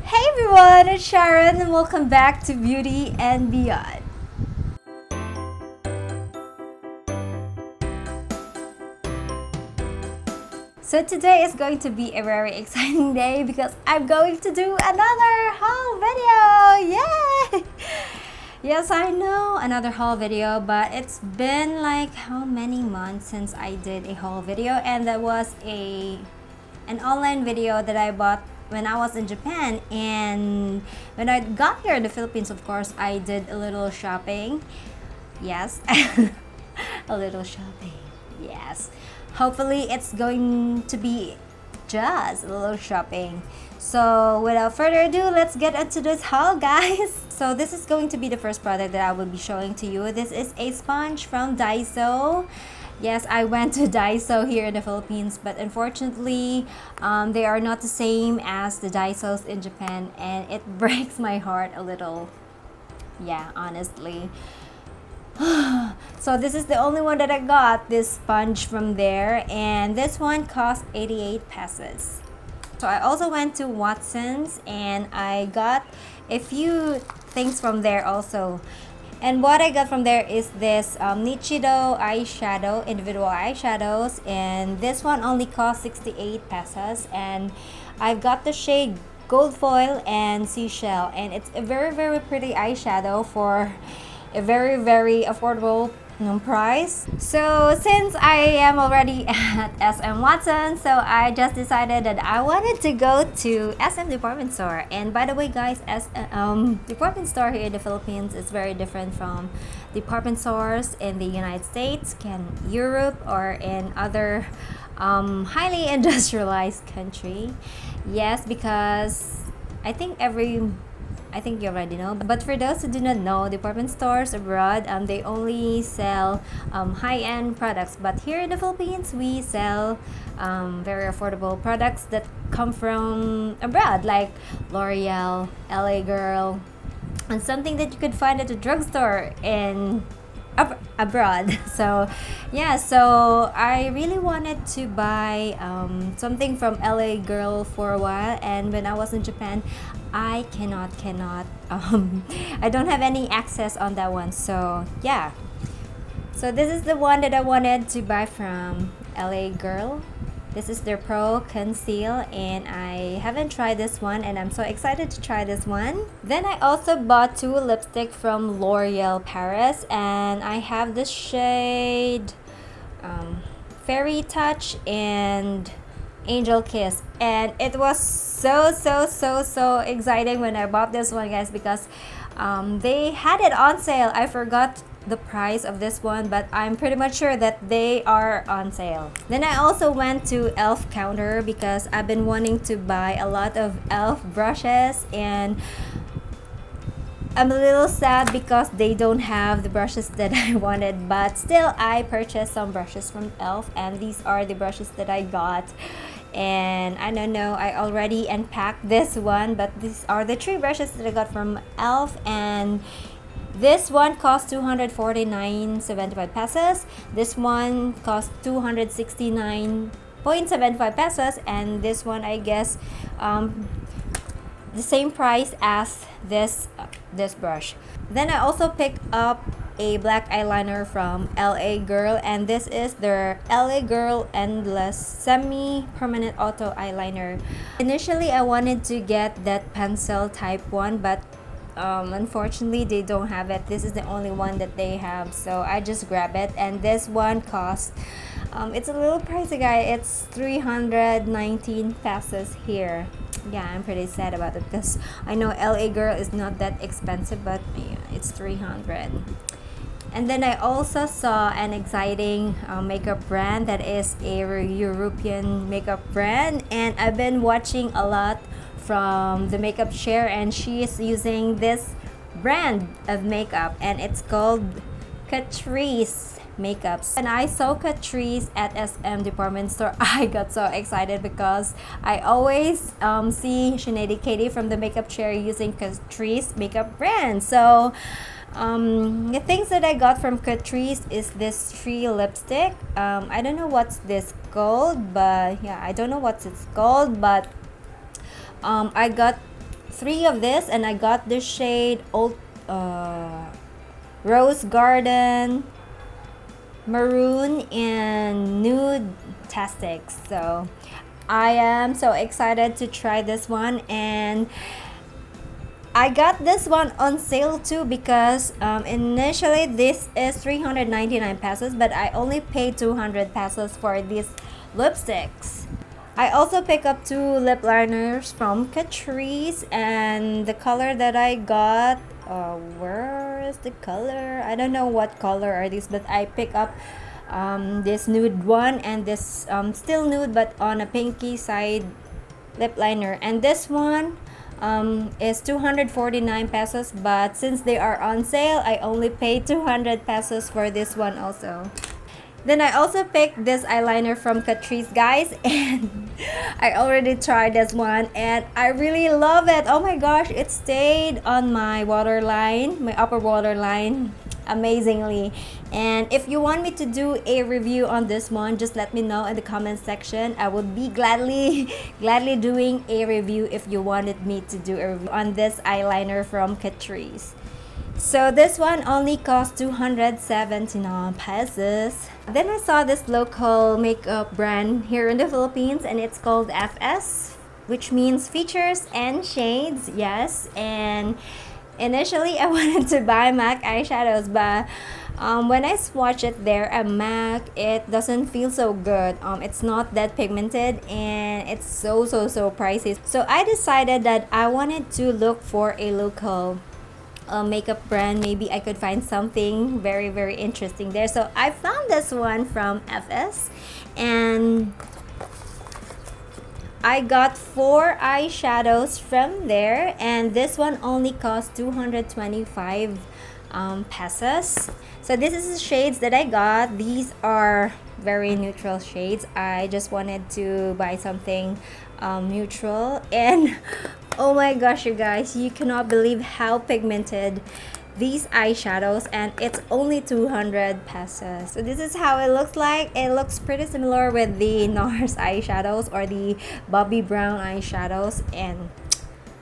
Hey everyone, it's Sharon and welcome back to Beauty and Beyond. So today is going to be a very exciting day because I'm going to do another haul video! Yay! Yes, I know, another haul video, but it's been like how many months since I did a haul video, and that was an online video that I bought when I was in Japan. And when I got here in the Philippines, of course, I did a little shopping. Yes, a little shopping. Yes. Hopefully it's going to be just a little shopping. So without further ado, let's get into this haul, guys. So this is going to be the first product that I will be showing to you. This is a sponge from Daiso. Yes, I went to Daiso here in the Philippines, but unfortunately, they are not the same as the Daisos in Japan, and it breaks my heart a little. Yeah, honestly. So this is the only one that I got, this sponge from there, and this one cost 88 pesos. So I also went to Watson's and I got a few things from there also. And what I got from there is this Nichido eyeshadow, individual eyeshadows, and this one only cost 68 pesos, and I've got the shade Gold Foil and Seashell, and it's a very pretty eyeshadow for a very affordable price. So since I am already at SM Watson, so I just decided that I wanted to go to SM department store. And by the way, guys, department store here in the Philippines is very different from department stores in the United States, Europe, or in other highly industrialized country. Yes, because I think you already know, but for those who do not know, department stores abroad, they only sell high-end products, but here in the Philippines we sell very affordable products that come from abroad, like L'Oreal, LA Girl, and something that you could find at a drugstore in abroad. So yeah, so I really wanted to buy something from LA Girl for a while, and when I was in Japan, I cannot I don't have any access on that one. So yeah, so this is the one that I wanted to buy from LA Girl. This is their Pro Conceal, and I haven't tried this one, and I'm so excited to try this one. Then I also bought two lipstick from L'Oreal Paris, and I have this shade Fairy Touch and Angel Kiss, and it was so exciting when I bought this one, guys, because they had it on sale. I forgot the price of this one, but I'm pretty much sure that they are on sale. Then I also went to e.l.f. counter because I've been wanting to buy a lot of e.l.f. brushes, and I'm a little sad because they don't have the brushes that I wanted, but still I purchased some brushes from e.l.f. and these are the brushes that I got. And I don't know, I already unpacked this one, but these are the three brushes that I got from e.l.f. and this one cost 249.75 pesos. This one cost 269.75 pesos, and this one, I guess, the same price as this brush. Then I also picked up a black eyeliner from LA Girl, and this is their LA Girl Endless Semi-Permanent Auto Eyeliner. Initially, I wanted to get that pencil type one, but unfortunately they don't have it. This is the only one that they have, so I just grab it. And this one costs it's a little pricey, guys. It's 319 pesos here. Yeah, I'm pretty sad about it because I know LA Girl is not that expensive, but yeah, it's 300. And then I also saw an exciting makeup brand that is a European makeup brand, and I've been watching a lot from the makeup share, and she is using this brand of makeup, and it's called Catrice makeups. And I saw Catrice at SM department store. I got so excited because I always see Sinead Katie from the makeup share using Catrice makeup brand. So the things that I got from Catrice is this tree lipstick. I don't know what's this called, but yeah, I don't know what's it's called, but I got 3 of this, and I got the shade Old Rose Garden, Maroon, and Nude Tastic. So I am so excited to try this one, and I got this one on sale too because initially this is 399 pesos, but I only paid 200 pesos for these lipsticks. I also picked up 2 lip liners from Catrice, and the color that I got, where is the color? I don't know what color are these, but I picked up this nude one and this still nude but on a pinky side lip liner, and this one is 249 pesos, but since they are on sale, I only paid 200 pesos for this one also. Then I also picked this eyeliner from Catrice, guys, and I already tried this one and I really love it. Oh my gosh, it stayed on my waterline, my upper waterline, amazingly. And if you want me to do a review on this one, just let me know in the comment section. I would be gladly doing a review if you wanted me to do a review on this eyeliner from Catrice. So this one only cost 279 pesos. Then I saw this local makeup brand here in the Philippines, and it's called FS, which means features and shades. Yes, and initially I wanted to buy MAC eyeshadows, but when I swatch it there at MAC, it doesn't feel so good. It's not that pigmented, and it's so pricey. So I decided that I wanted to look for a local makeup brand. Maybe I could find something very interesting there. So I found this one from FS, and I got 4 eyeshadows from there, and this one only cost 225 pesos. So this is the shades that I got. These are very neutral shades. I just wanted to buy something neutral, and oh my gosh, you guys, you cannot believe how pigmented these eyeshadows, and it's only 200 pesos. So this is how it looks like. It looks pretty similar with the NARS eyeshadows or the Bobbi Brown eyeshadows, and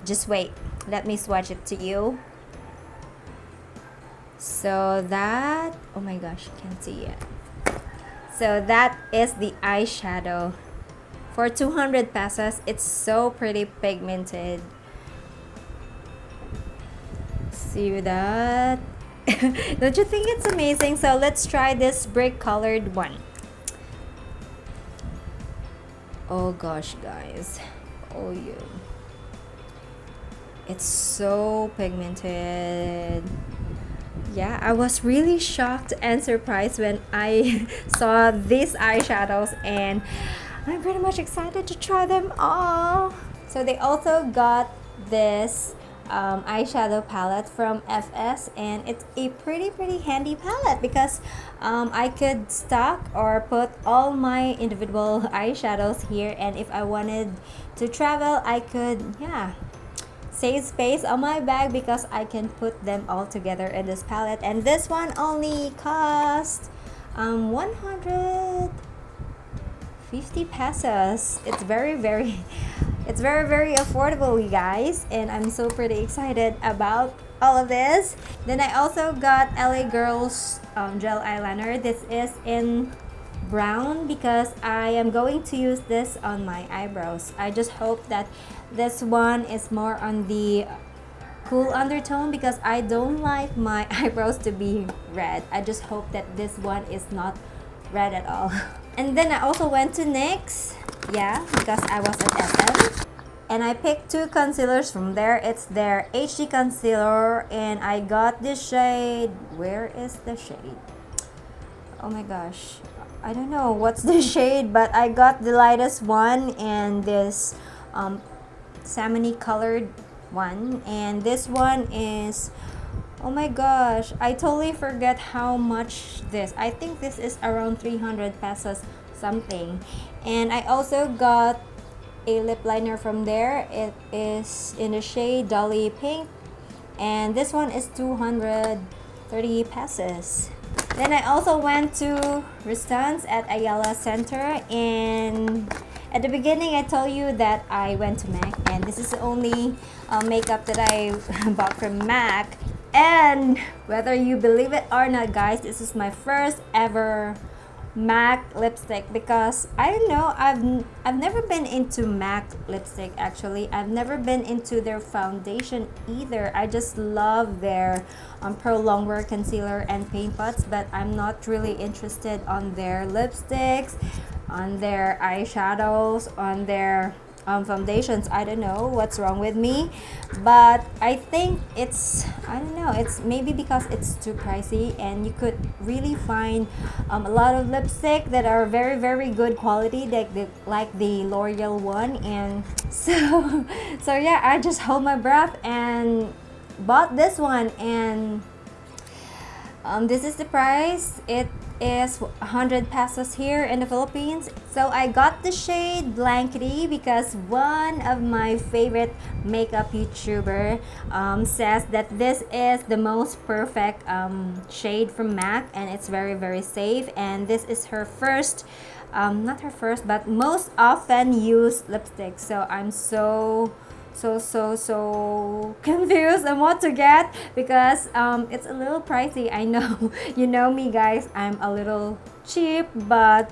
just wait, let me swatch it to you. So that, oh my gosh, you can't see it. So that is the eyeshadow for 200 pesos. It's so pretty pigmented. See that? Don't you think it's amazing? So let's try this brick colored one. Oh gosh, guys, oh yeah, it's so pigmented. Yeah, I was really shocked and surprised when I saw these eyeshadows, and I'm pretty much excited to try them all. So they also got this eyeshadow palette from FS, and it's a pretty handy palette because I could stock or put all my individual eyeshadows here, and if I wanted to travel, I could, yeah, save space on my bag because I can put them all together in this palette. And this one only cost 150 pesos. It's very affordable, you guys, and I'm so pretty excited about all of this. Then I also got LA Girls gel eyeliner. This is in brown because I am going to use this on my eyebrows. I just hope that this one is more on the cool undertone because I don't like my eyebrows to be red. I just hope that this one is not red at all. And then I also went to NYX, yeah, because I was at FM, and I picked 2 concealers from there. It's their HD concealer, and I got this shade. Where is the shade? Oh my gosh, I don't know what's the shade, but I got the lightest one and this salmon-y colored one, and this one is, oh my gosh, I totally forget how much this. I think this is around 300 pesos something. And I also got a lip liner from there. It is in the shade Dolly Pink, and this one is 230 pesos. Then I also went to Restance at Ayala Center, and At the beginning, I told you that I went to MAC, and this is the only makeup that I bought from MAC. And whether you believe it or not, guys, this is my first ever MAC lipstick, because I don't know, I've never been into MAC lipstick. Actually, I've never been into their foundation either. I just love their Pro Longwear concealer and paint pots, but I'm not really interested on their lipsticks, on their eyeshadows, on their foundations. I don't know what's wrong with me, but I think it's, I don't know, it's maybe because it's too pricey, and you could really find a lot of lipstick that are very good quality, like the L'Oreal one. And so yeah, I just hold my breath and bought this one. And this is the price. It is 100 pesos here in the Philippines. So I got the shade Blankety because one of my favorite makeup YouTuber says that this is the most perfect shade from MAC, and it's very safe. And this is her first, not her first, but most often used lipstick. So I'm so confused on what to get, because it's a little pricey. I know. You know me, guys, I'm a little cheap, but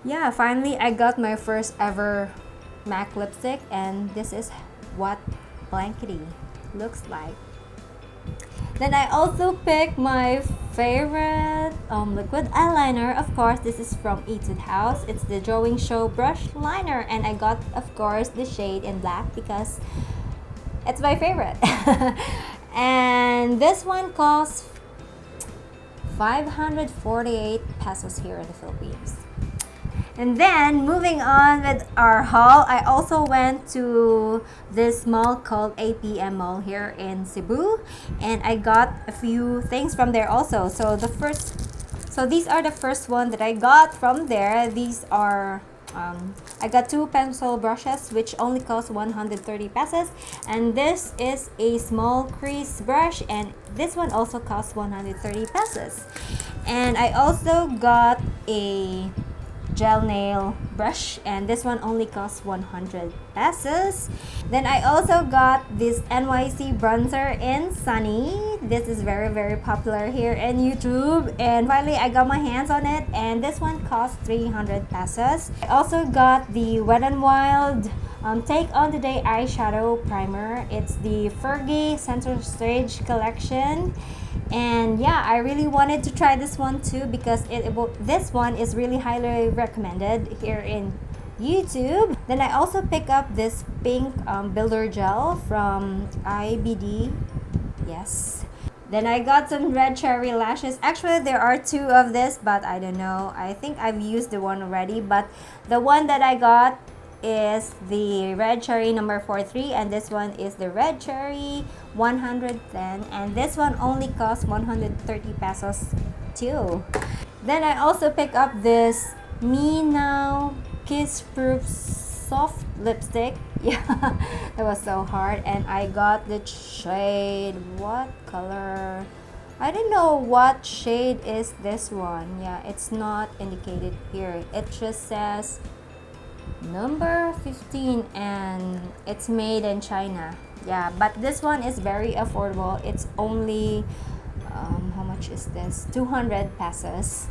yeah, finally I got my first ever MAC lipstick, and this is what Blankety looks like. Then I also picked my favorite liquid eyeliner. Of course, this is from Etude House. It's the Drawing Show Brush Liner, and I got, of course, the shade in black because it's my favorite. And this one costs 548 pesos here in the Philippines. And then moving on with our haul, I also went to this mall called APM Mall here in Cebu, and I got a few things from there also. So these are the first one that I got from there. These are I got two pencil brushes which only cost 130 pesos, and this is a small crease brush, and this one also costs 130 pesos. And I also got a gel nail brush, and this one only costs 100 pesos. Then I also got this NYC bronzer in Sunny. This is very popular here in YouTube, and finally I got my hands on it, and this one costs 300 pesos. I also got the Wet n Wild Take on the Day eyeshadow primer. It's the Fergie Center Stage collection. And yeah, I really wanted to try this one too, because this one is really highly recommended here in YouTube. Then I also picked up this pink builder gel from IBD. Yes. Then I got some red cherry lashes. Actually, there are two of this, but I don't know. I think I've used the one already, but the one that I got is the red cherry number 43, and this one is the red cherry 110, and this one only costs 130 pesos too. Then I also picked up this Me Now Kiss Proof soft lipstick. Yeah, that was so hard. And I got the shade, what color? I don't know what shade is this one. Yeah, it's not indicated here. It just says number 15, and it's made in China. Yeah, but this one is very affordable. It's only how much is this? 200 pesos.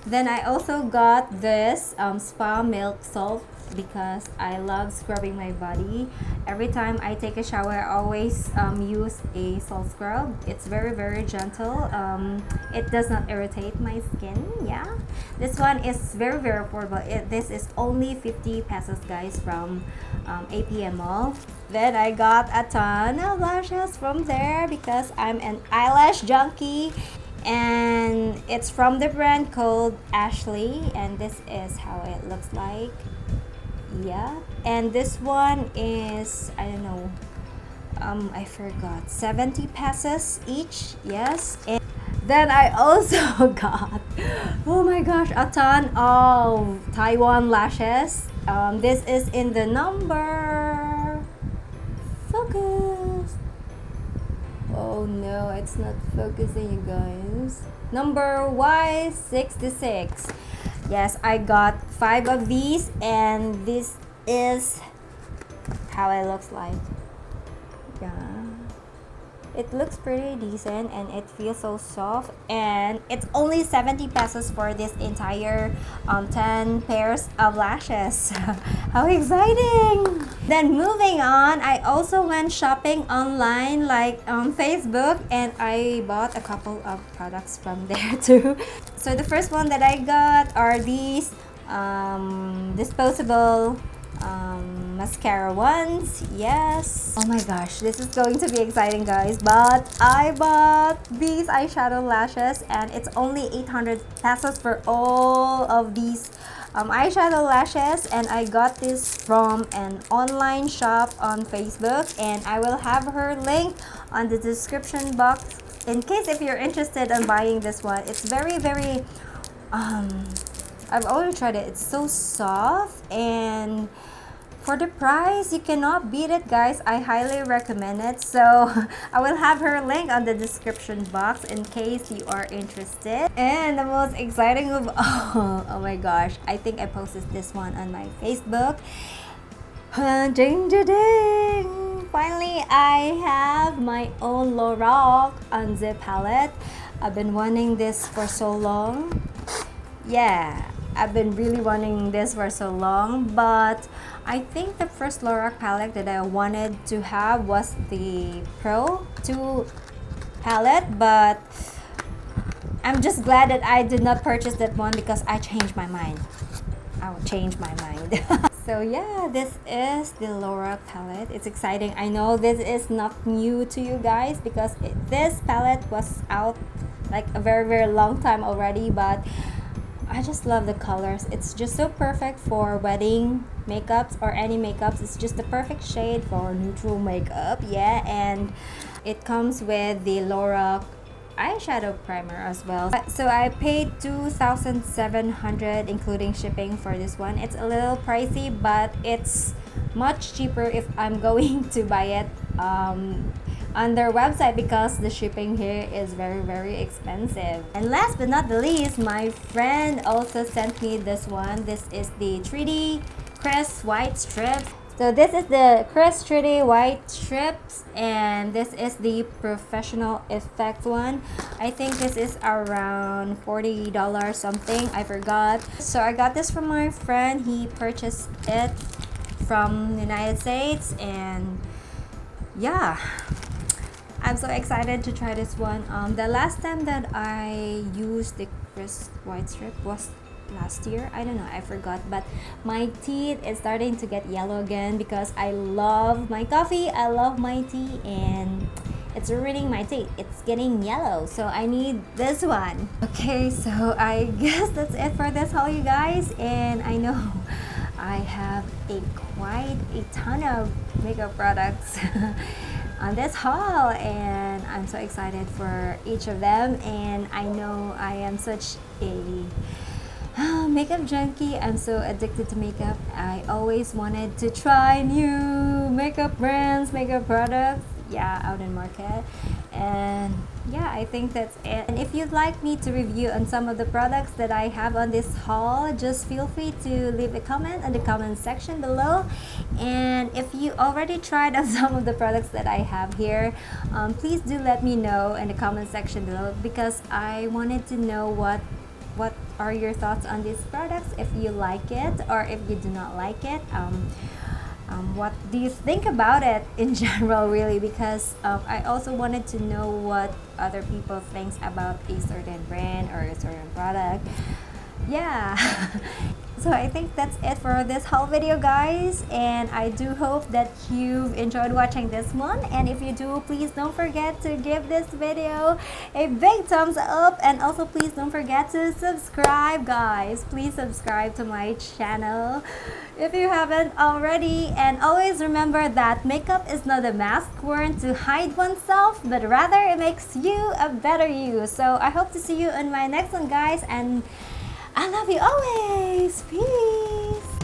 Then I also got this spa milk salt, because I love scrubbing my body. Every time I take a shower, I always use a salt scrub. It's very gentle. It does not irritate my skin. Yeah, this one is very affordable. This is only 50 pesos, guys, from APM Mall. Then I got a ton of lashes from there because I'm an eyelash junkie, and it's from the brand called Ashley, and this is how it looks like. Yeah, and this one is, I don't know, I forgot, 70 pesos each. Yes. And then I also got, oh my gosh, a ton of Taiwan lashes. This is in the number, focus. Oh no, it's not focusing, you guys. Number Y66. Yes, I got 5 of these, and this is how it looks like. Yeah, it looks pretty decent and it feels so soft, and it's only 70 pesos for this entire 10 pairs of lashes. How exciting! Then moving on, I also went shopping online like on Facebook, and I bought a couple of products from there too. So the first one that I got are these disposable mascara ones. Yes, oh my gosh, this is going to be exciting, guys. But I bought these eyeshadow lashes, and it's only 800 pesos for all of these eyeshadow lashes, and I got this from an online shop on Facebook, and I will have her link on the description box in case if you're interested in buying this one. It's very I've already tried it. It's so soft, and for the price, you cannot beat it, guys. I highly recommend it. So I will have her link on the description box in case you are interested. And the most exciting of all, oh my gosh, I think I posted this one on my Facebook. Ding ding ding! Finally, I have my own Lorac Unzip palette. I've been wanting this for so long. Yeah, I've been really wanting this for so long, but I think the first Lorac palette that I wanted to have was the Pro 2 palette, but I'm just glad that I did not purchase that one because I changed my mind. I'll change my mind. So yeah, this is the Lorac palette. It's exciting. I know this is not new to you guys because this palette was out like a very long time already, but I just love the colors. It's just so perfect for wedding makeups or any makeups. It's just the perfect shade for neutral makeup. Yeah, and it comes with the Lorac eyeshadow primer as well. So I paid 2,700 including shipping for this one. It's a little pricey, but it's much cheaper if I'm going to buy it on their website because the shipping here is very expensive. And last but not the least, my friend also sent me this one. This is the 3D Crest White Strips. So this is the Crest 3D White Strips, and this is the Professional Effect one. I think this is around $40 something, I forgot. So I got this from my friend. He purchased it from the United States, and yeah, I'm so excited to try this one. The last time that I used the Crest White Strip was last year. I don't know, I forgot, but my teeth is starting to get yellow again because I love my coffee, I love my tea, and it's ruining my teeth. It's getting yellow, so I need this one. Okay, so I guess that's it for this haul, you guys. And I know I have quite a ton of makeup products on this haul, and I'm so excited for each of them. And I know I am such a makeup junkie. I'm so addicted to makeup. I always wanted to try new makeup brands, makeup products, yeah, out in market. And yeah, I think that's it. And if you'd like me to review on some of the products that I have on this haul, just feel free to leave a comment in the comment section below. And if you already tried on some of the products that I have here, please do let me know in the comment section below, because I wanted to know what are your thoughts on these products, if you like it or if you do not like it. What do you think about it in general, really, because I also wanted to know what other people think about a certain brand or a certain product. Yeah. So I think that's it for this whole video, guys, and I do hope that you've enjoyed watching this one. And if you do, please don't forget to give this video a big thumbs up, and also please don't forget to subscribe, guys. Please subscribe to my channel if you haven't already. And always remember that makeup is not a mask worn to hide oneself, but rather it makes you a better you. So I hope to see you in my next one, guys, and I love you always. Peace.